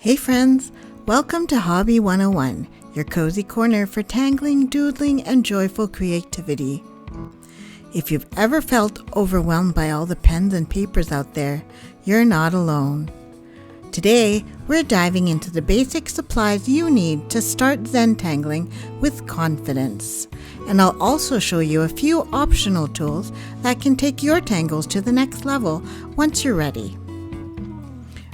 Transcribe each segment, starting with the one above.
Hey friends, welcome to Hobbi 101, your cozy corner for tangling, doodling, and joyful creativity. If you've ever felt overwhelmed by all the pens and papers out there, you're not alone. Today, we're diving into the basic supplies you need to start Zentangling with confidence. And I'll also show you a few optional tools that can take your tangles to the next level once you're ready.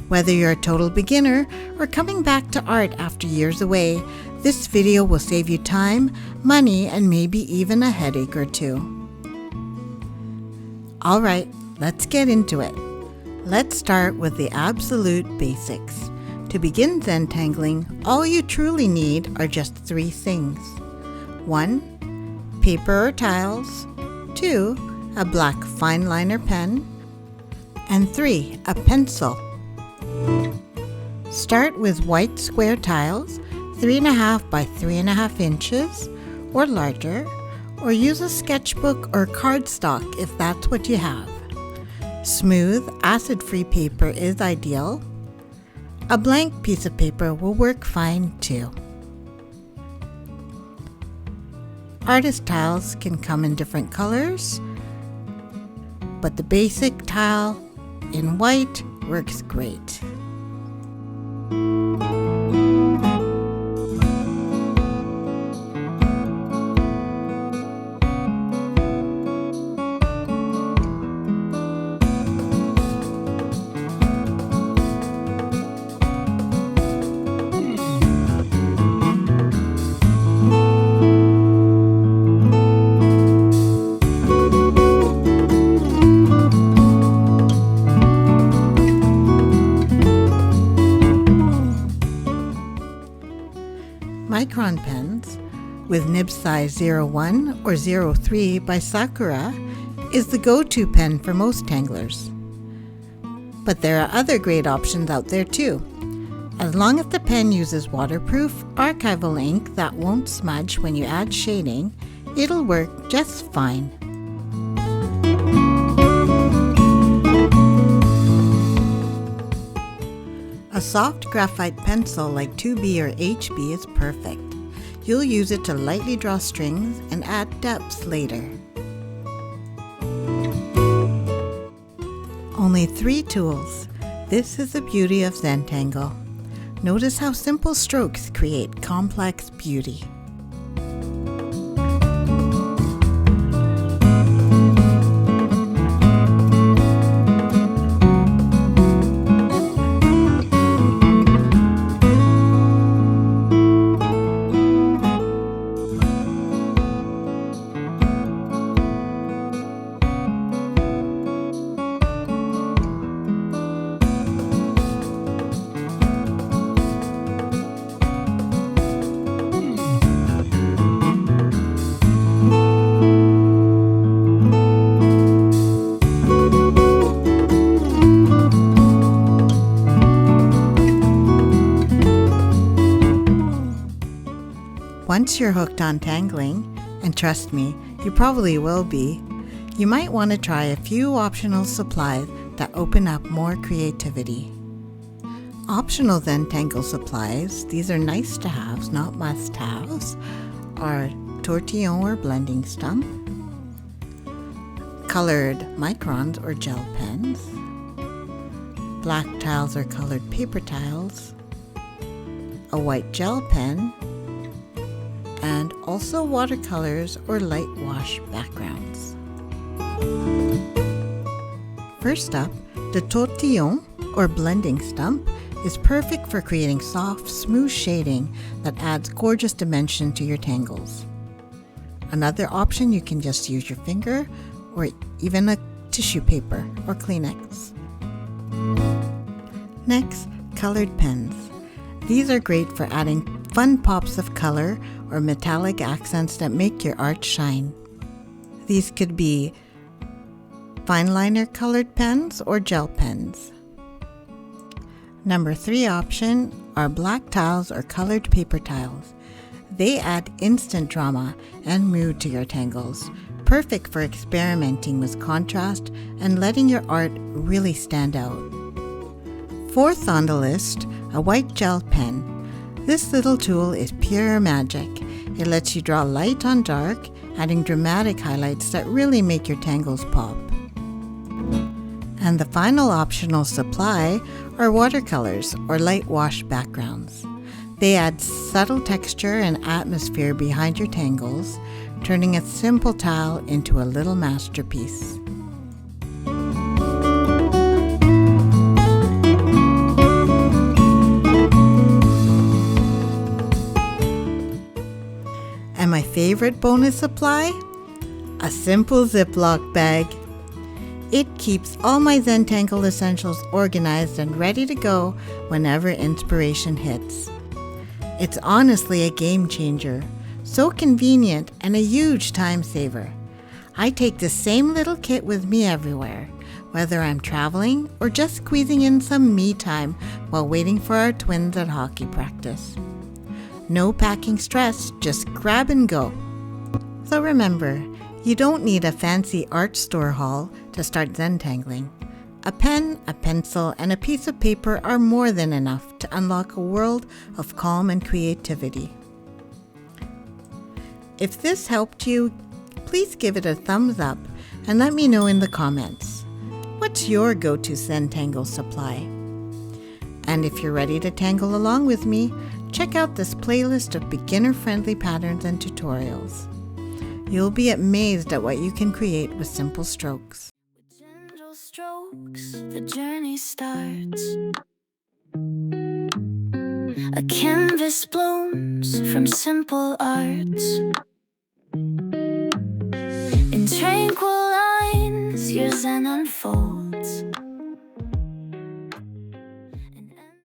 Whether you're a total beginner or coming back to art after years away, this video will save you time, money, and maybe even a headache or two. Alright, let's get into it. Let's start with the absolute basics. To begin Zentangling, all you truly need are just 3 things. 1. Paper or tiles. 2. A black fine liner pen. And 3. A pencil. Start with white square tiles, 3.5 by 3.5 inches or larger, or use a sketchbook or cardstock if that's what you have. Smooth, acid-free paper is ideal. A blank piece of paper will work fine too. Artist tiles can come in different colors, but the basic tile in white works great. Micron pens with nib size 01 or 03 by Sakura is the go-to pen for most tanglers. But there are other great options out there too. As long as the pen uses waterproof, archival ink that won't smudge when you add shading, it'll work just fine. A soft graphite pencil like 2B or HB is perfect. You'll use it to lightly draw strings and add depths later. Only 3 tools. This is the beauty of Zentangle. Notice how simple strokes create complex beauty. Once you're hooked on tangling, and trust me, you probably will be, you might want to try a few optional supplies that open up more creativity. Optional Zentangle supplies, these are nice to haves, not must haves, are tortillon or blending stump, colored microns or gel pens, black tiles or colored paper tiles, a white gel pen, and also watercolors or light wash backgrounds. First up, the tortillon or blending stump is perfect for creating soft, smooth shading that adds gorgeous dimension to your tangles. Another option, you can just use your finger or even a tissue paper or Kleenex. Next, colored pens. These are great for adding fun pops of color or metallic accents that make your art shine. These could be fine liner colored pens or gel pens. Number 3 option are black tiles or colored paper tiles. They add instant drama and mood to your tangles, perfect for experimenting with contrast and letting your art really stand out. Fourth on the list, a white gel pen. This little tool is pure magic. It lets you draw light on dark, adding dramatic highlights that really make your tangles pop. And the final optional supply are watercolors or light wash backgrounds. They add subtle texture and atmosphere behind your tangles, turning a simple tile into a little masterpiece. And my favorite bonus supply? A simple Ziploc bag. It keeps all my Zentangle essentials organized and ready to go whenever inspiration hits. It's honestly a game changer, so convenient and a huge time saver. I take the same little kit with me everywhere, whether I'm traveling or just squeezing in some me time while waiting for our twins at hockey practice. No packing stress, just grab and go. So remember, you don't need a fancy art store haul to start Zentangling. A pen, a pencil, and a piece of paper are more than enough to unlock a world of calm and creativity. If this helped you, please give it a thumbs up and let me know in the comments. What's your go-to Zentangle supply? And if you're ready to tangle along with me, check out this playlist of beginner-friendly patterns and tutorials. You'll be amazed at what you can create with simple strokes. With gentle strokes, the journey starts. A canvas blooms from simple arts. In tranquil lines, your Zen unfolds.